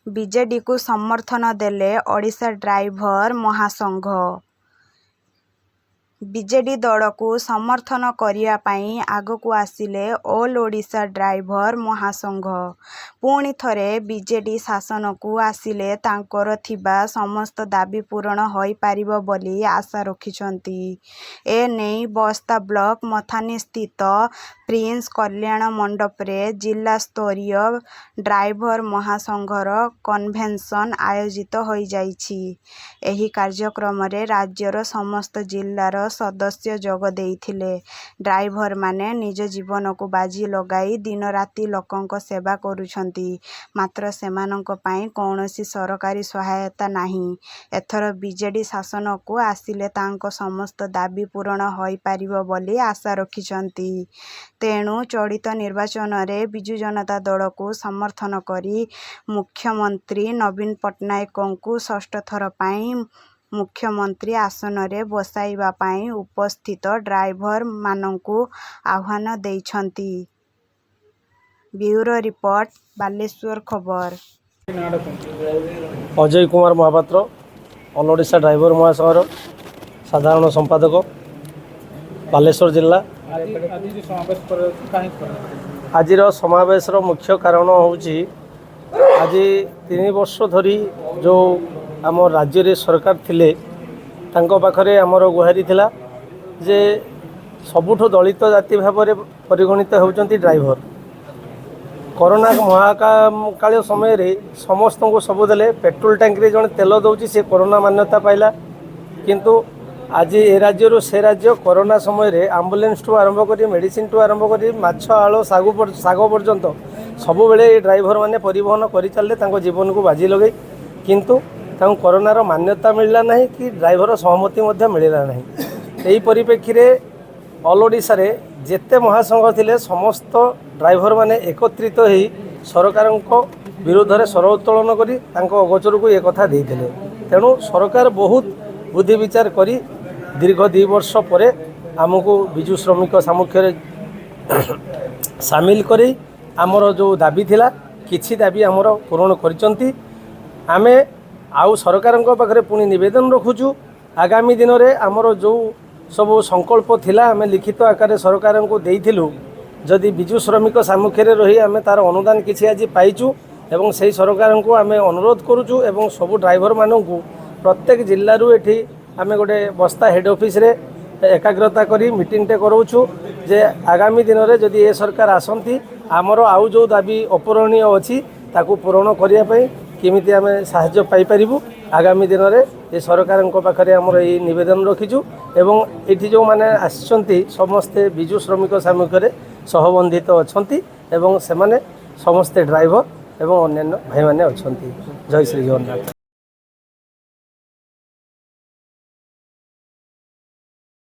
ବିଜେଡିକୁ ସମର୍ଥନ ଦେଲେ ଓଡ଼ିଶା ଡ୍ରାଇଭର ମହାସଂଘ। ବିଜେଡି ଦଳକୁ ସମର୍ଥନ କରିବା ପାଇଁ ଆଗକୁ ଆସିଲେ ଅଲ୍ ଓଡ଼ିଶା ଡ୍ରାଇଭର ମହାସଂଘ। ପୁଣି ଥରେ ବିଜେଡି ଶାସନକୁ ଆସିଲେ ତାଙ୍କର ଥିବା ସମସ୍ତ ଦାବି ପୂରଣ ହୋଇପାରିବ ବୋଲି ଆଶା ରଖିଛନ୍ତି। ଏନେଇ ବସ୍ତା ବ୍ଲକ ମଥାନୀସ୍ଥିତ ପ୍ରିନ୍ସ କଲ୍ୟାଣ ମଣ୍ଡପରେ ଜିଲ୍ଲାସ୍ତରୀୟ ଡ୍ରାଇଭର ମହାସଂଘର କନଭେନସନ ଆୟୋଜିତ ହୋଇଯାଇଛି। ଏହି କାର୍ଯ୍ୟକ୍ରମରେ ରାଜ୍ୟର ସମସ୍ତ ଜିଲ୍ଲାର ସଦସ୍ୟ ଯୋଗ ଦେଇଥିଲେ। ଡ୍ରାଇଭରମାନେ ନିଜ ଜୀବନକୁ ବାଜି ଲଗାଇ ଦିନରାତି ଲୋକଙ୍କ ସେବା କରୁଛନ୍ତି। ମାତ୍ର ସେମାନଙ୍କ ପାଇଁ କୌଣସି ସରକାରୀ ସହାୟତା ନାହିଁ। ଏଥର ବିଜେଡି ଶାସନକୁ ଆସିଲେ ତାଙ୍କ ସମସ୍ତ ଦାବି ପୂରଣ ହୋଇପାରିବ ବୋଲି ଆଶା ରଖିଛନ୍ତି। ତେଣୁ ଚଳିତ ନିର୍ବାଚନରେ ବିଜୁ ଜନତା ଦଳକୁ ସମର୍ଥନ କରି ମୁଖ୍ୟମନ୍ତ୍ରୀ ନବୀନ ପଟ୍ଟନାୟକଙ୍କୁ ଷଷ୍ଠ ଥର ପାଇଁ ମୁଖ୍ୟମନ୍ତ୍ରୀ ଆସନରେ ବସାଇବା ପାଇଁ ଉପସ୍ଥିତ ଡ୍ରାଇଭରମାନଙ୍କୁ ଆହ୍ୱାନ ଦେଇଛନ୍ତି। ବ୍ୟୁରୋ ରିପୋର୍ଟ, ବାଲେଶ୍ୱର ଖବର। ଅଜୟ କୁମାର ମହାପାତ୍ର, ଅଲ୍ ଓଡ଼ିଶା ଡ୍ରାଇଭର ମହାସଂଘର ସାଧାରଣ ସମ୍ପାଦକ, ବାଲେଶ୍ୱର ଜିଲ୍ଲା। ଆଜିର ସମାବେଶର ମୁଖ୍ୟ କାରଣ ହେଉଛି ଆଜି 3 ବର୍ଷ ଧରି ଯେଉଁ ଆମ ରାଜ୍ୟରେ ସରକାର ଥିଲେ ତାଙ୍କ ପାଖରେ ଆମର ଗୁହାରି ଥିଲା ଯେ ସବୁଠୁ ଦଳିତ ଜାତି ଭାବରେ ପରିଗଣିତ ହେଉଛନ୍ତି ଡ୍ରାଇଭର। କରୋନା ମହାକାଳୀନ ସମୟରେ ସମସ୍ତଙ୍କୁ ସବୁ ଦେଲେ। ପେଟ୍ରୋଲ ଟ୍ୟାଙ୍କରେ ଜଣେ ତେଲ ଦେଉଛି, ସେ କରୋନା ମାନ୍ୟତା ପାଇଲା। କିନ୍ତୁ ଆଜି ଏ ରାଜ୍ୟରୁ ସେ ରାଜ୍ୟ କରୋନା ସମୟରେ ଆମ୍ବୁଲାନ୍ସଠୁ ଆରମ୍ଭ କରି ମେଡ଼ିସିନଠୁ ଆରମ୍ଭ କରି ମାଛ ଆଳୁ ଶାଗ ପର୍ଯ୍ୟନ୍ତ ସବୁବେଳେ ଏ ଡ୍ରାଇଭରମାନେ ପରିବହନ କରିଚାଲିଲେ ତାଙ୍କ ଜୀବନକୁ ବାଜି ଲଗାଇ। କିନ୍ତୁ ତାଙ୍କୁ କରୋନାର ମାନ୍ୟତା ମିଳିଲା ନାହିଁ କି ଡ୍ରାଇଭର ସହମତି ମଧ୍ୟ ମିଳିଲା ନାହିଁ। ଏହି ପରିପ୍ରେକ୍ଷୀରେ ଅଲ୍ ଓଡ଼ିଶାରେ ଯେତେ ମହାସଂଘ ଥିଲେ ସମସ୍ତ ଡ୍ରାଇଭରମାନେ ଏକତ୍ରିତ ହୋଇ ସରକାରଙ୍କ ବିରୁଦ୍ଧରେ ସ୍ୱର ଉତ୍ତୋଳନ କରି ତାଙ୍କ ଅଗୋଚରକୁ ଏ କଥା ଦେଇଥିଲେ। ତେଣୁ ସରକାର ବହୁତ ବୁଦ୍ଧି ବିଚାର କରି ଦୀର୍ଘ 2 ବର୍ଷ ପରେ ଆମକୁ ବିଜୁ ଶ୍ରମିକ ସାମୁଖ୍ୟରେ ସାମିଲ କରି ଆମର ଯେଉଁ ଦାବି ଥିଲା କିଛି ଦାବି ଆମର ପୂରଣ କରିଛନ୍ତି। ଆମେ ଆଉ ସରକାରଙ୍କ ପାଖରେ ପୁଣି ନିବେଦନ ରଖୁଛୁ, ଆଗାମୀ ଦିନରେ ଆମର ଯେଉଁ ସବୁ ସଂକଳ୍ପ ଥିଲା ଆମେ ଲିଖିତ ଆକାରରେ ସରକାରଙ୍କୁ ଦେଇଥିଲୁ। ଯଦି ବିଜୁ ଶ୍ରମିକ ସାମୁଖ୍ୟରେ ରହି ଆମେ ତା'ର ଅନୁଦାନ କିଛି ଆଜି ପାଇଛୁ ଏବଂ ସେହି ସରକାରଙ୍କୁ ଆମେ ଅନୁରୋଧ କରୁଛୁ ଏବଂ ସବୁ ଡ୍ରାଇଭରମାନଙ୍କୁ ପ୍ରତ୍ୟେକ ଜିଲ୍ଲାରୁ ଏଠି ଆମେ ଗୋଟେ ବସ୍ତା ହେଡ୍ ଅଫିସରେ ଏକାଗ୍ରତା କରି ମିଟିଂଟେ କରାଉଛୁ ଯେ ଆଗାମୀ ଦିନରେ ଯଦି ଏ ସରକାର ଆସନ୍ତି ଆମର ଆଉ ଯେଉଁ ଦାବି ଅପୂରଣୀୟ ଅଛି ତାକୁ ପୂରଣ କରିବା ପାଇଁ କେମିତି ଆମେ ସାହାଯ୍ୟ ପାଇପାରିବୁ। ଆଗାମୀ ଦିନରେ ଏ ସରକାରଙ୍କ ପାଖରେ ଆମର ଏହି ନିବେଦନ ରଖିଛୁ ଏବଂ ଏଠି ଯେଉଁମାନେ ଆସିଛନ୍ତି ସମସ୍ତେ ବିଜୁ ଶ୍ରମିକ ସାମୁଖ୍ୟରେ ସହବନ୍ଧିତ ଅଛନ୍ତି ଏବଂ ସେମାନେ ସମସ୍ତେ ଡ୍ରାଇଭର ଏବଂ ଅନ୍ୟାନ୍ୟ ଭାଇମାନେ ଅଛନ୍ତି। ଜୟ ଶ୍ରୀ ଜଗନ୍ନାଥ।